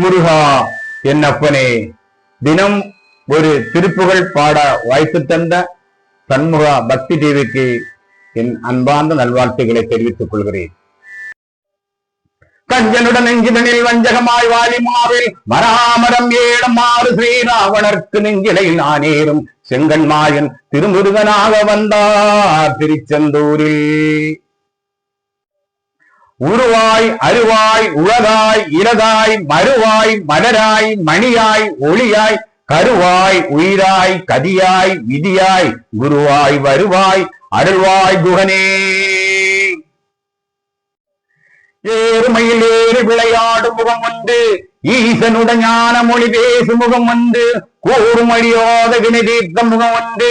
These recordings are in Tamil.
முருகா என்னப்பனே, தினம் ஒரு திருப்புகழ் பாட வாய்ப்பு தந்த சண்முகா பக்தி டிவிக்கு என் அன்பார்ந்த நல்வாழ்த்துக்களை தெரிவித்துக் கொள்கிறேன். கஞ்சனுடன் நெஞ்சிதனில் வஞ்சகமாய் வாலிமாவில் மராமரம் ஏழும் ஆறு ஸ்ரீராவணர்க்கு நெஞ்சிலை நானேறும் செங்கன்மாயன் திருமுருகனாக வந்தார் திருச்செந்தூரில். உருவாய் அருவாய் உலகாய் இலகாய் மறுவாய் மலராய் மணியாய் ஒளியாய் கருவாய் உயிராய் கதியாய் விதியாய் குருவாய் வருவாய் அருள்வாய் குகனே. ஏறுமையில் ஏறு விளையாடும் முகம் உண்டு, ஈசனுடன் ஞான மொழி பேசும் முகம் உண்டு, கூறும் அழியாத வினை தீர்த்த முகம் உண்டு,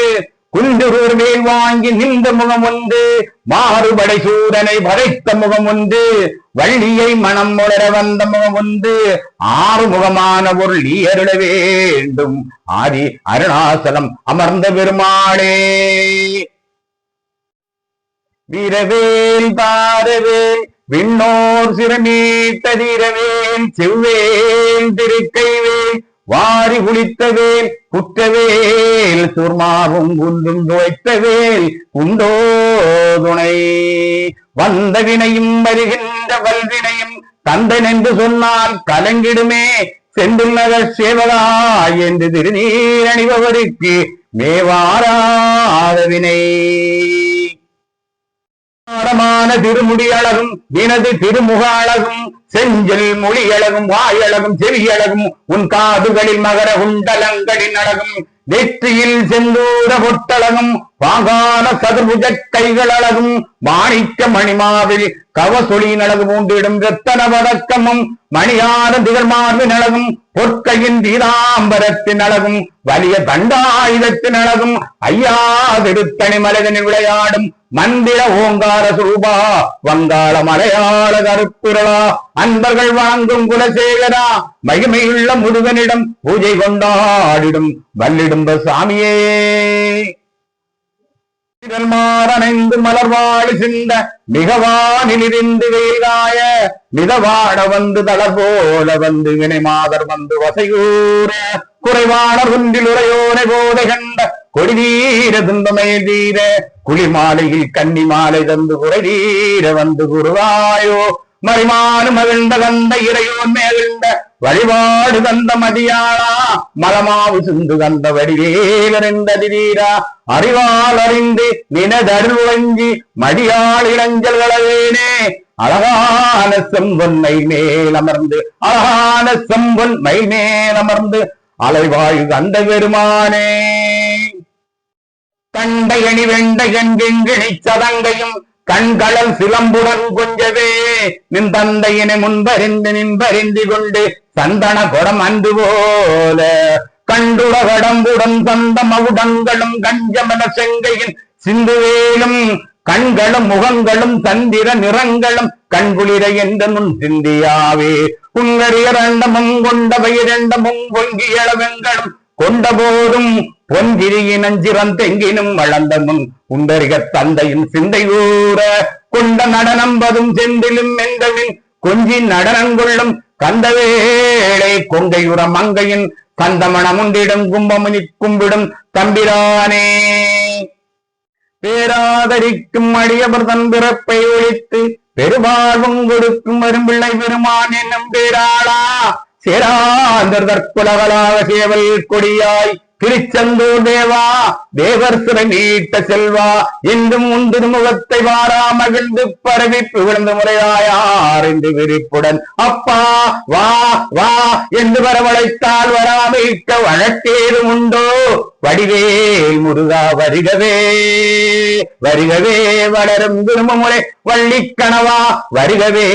குண்டுகூர் மேல் வாங்கி நின்ற முகம் உண்டு, மாறுபடை சூரனை வரைத்த முகம் உண்டு, வள்ளியை மனம் உணர வந்த முகம் உண்டு, ஆறு முகமான பொருள் நீ அருள வேண்டும் ஆதி அருணாசலம் அமர்ந்த பெருமாளே. வீரவேல் பாரவேல் விண்ணோர் சிரமீட்ட தீரவேல் செவ்வேல் திருக்கைவேல் வாரி குளித்தவேல் குற்றவேல் சூர்மாவும் குன்றும் துவைத்தவேல் உண்டோ துணை. வந்த வினையும் வருகின்ற வல்வினையும் தந்தன் என்று சொன்னால் கலங்கிடுமே செந்தில் நகர் சேவகா என்று திருநீர் அணிபவருக்கு மேவாராத வினை. திருமுடி அழகும் தினது திருமுக அழகும் செஞ்சல் மொழி அழகும் வாயழகும் செவி அழகும் உன் காதுகளில் மகர குண்டலங்களின் அழகும் நெற்றியில் செந்தூர பொட்டழகும் பாங்கான சதுர்புஜ கைகள் அழகும் மாணிக்க மணிமாவில் கவசொலியின் அழகு மூன்றிடும் ரத்தன வடக்கமும் மணியான திகழ்மார்பின் அழகும் பொற்கையின் தீராம்பரத்தின் அழகும் வலிய தண்டாயுதத்தின் அழகும் ஐயா திருத்தணி மலைதனில் விளையாடும் மந்திர ஓங்கார சுரூபா வங்காள மலையாள கருப்புரளா அன்பர்கள் வணங்கும் குலசேகரா மகிமையுள்ள முருகனிடம் பூஜை கொண்டாடிடும் வல்லிடும்ப சாமியே. மாறனைந்து மலர்வாழி சிந்த மிகவானிலிருந்து வெயிலாய மிதவாட வந்து தளர் போல வந்து வினை மாதர் வந்து வசையூர குறைவாளர் ஒன்றில் உரையோரை போதை கண்ட கொடிதீர துன்பமே தீர குளிமாலையில் கன்னி மாலை தந்து குறைதீர வந்து குருவாயோ மறிமானு மகிழ்ந்த கந்த இறையோன் மேகிழ்ந்த வழிபாடு கந்த மதியாளா மலமாவு சிந்து கந்த வடிவேலறிந்த திடீரா அறிவால் அறிந்து நினதருள் வஞ்சி மடியாள் இளஞ்சல் களவேனே. அழகான செம்பொன் மைல் மேல் அமர்ந்து அழகான செம்பொன் மைல் மேல் அமர்ந்து அலைவாழ் கந்த பெருமானே. கண்டையணி வெண்டையன் கிங்கிணி சதங்கையும் கண்களல் சிலம்புடன் கொஞ்சவே நின் தந்தையினை முன்பறிந்து நின்பறிந்து கொண்டு சந்தன கொடம் அன்று போல கண்டுட கடம்புடன் சந்த மவுடங்களும் கஞ்சமன செங்கையின் சிந்துவேலும் கண்களும் முகங்களும் சந்திர நிறங்களும் கண்குளிர என்ற முன் சிந்தியாவே உங்கரியரண்டமும் கொண்டவை இரண்டமும் பொங்கியளவெங்களும் கொண்ட போதும் பொன்கிரியினஞ்சிரம் தெங்கினும் வளர்ந்த முன் உண்டறிக தந்தையின் சிந்தை ஊற கொண்ட நடனம்பதும் செந்திலும் மெந்தவின் கொஞ்சி நடனங்கொள்ளும் கந்தவேளை கொங்கையுற மங்கையின் கந்தமணம் உண்டிடும் கும்பமுனி கும்பிடும் தம்பிரானே. பேராதரிக்கும் அடியவர் தன் பிறப்பை ஒழித்து பெருவாழ்வும் கொடுக்கும் வரும்பிள்ளை பெருமான் என்னும் பேராளா சேராந்தர் தற்குலகலாக சேவல் கொடியாய் திருச்செந்தூர் தேவா தேவர் சிறை நீட்ட செல்வா என்றும் உன் திருமுகத்தை வாரா மகிழ்ந்து பரவி விழுந்து முறையாயார் என்று விரிப்புடன் அப்பா வா வா என்று வரவழைத்தால் வராமிக்க வழக்கேதும் உண்டோ. வடிவேல் முருகா வருகவே வருகவே வளரும் திருமுறை வள்ளிக்கணவா வருகவே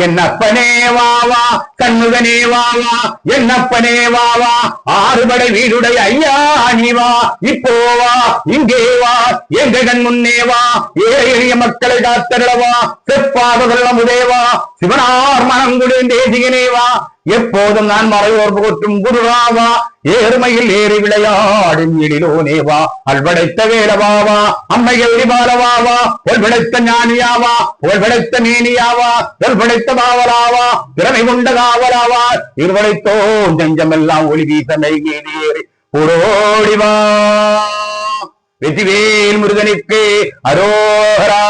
என்னப்பனே வாவா கண்ணுகனே வாவா என்னப்பனே வாவா ஆறுபடை வீடுடைய ஐயா நீ வா இப்போவா இங்கே வா எங்கள் முன்னே வா ஏழை எளிய மக்களை காத்தருளவா செப்பாவதல்ல முதேவா சிவனார் மனங்குடன் தேசிகனே வா எப்போதும் நான் மறையோர் புகற்றும் குருராவா ஏறுமையில் ஏறி விளையாடும் எழிலோனேவா அல்வடைத்த வேலவாவா அம்மைகள் பாலவாவா பொல்படைத்த ஞானியாவா புகழ்படைத்த மேனியாவா தொல்படைத்த பாவலாவா திறமை கொண்ட காவலாவா இருவடைத்தோ நெஞ்சமெல்லாம் ஒளி வீச நெய்கேறி ஓடிவா வெற்றிவேல் முருகனுக்கு அரோகரா.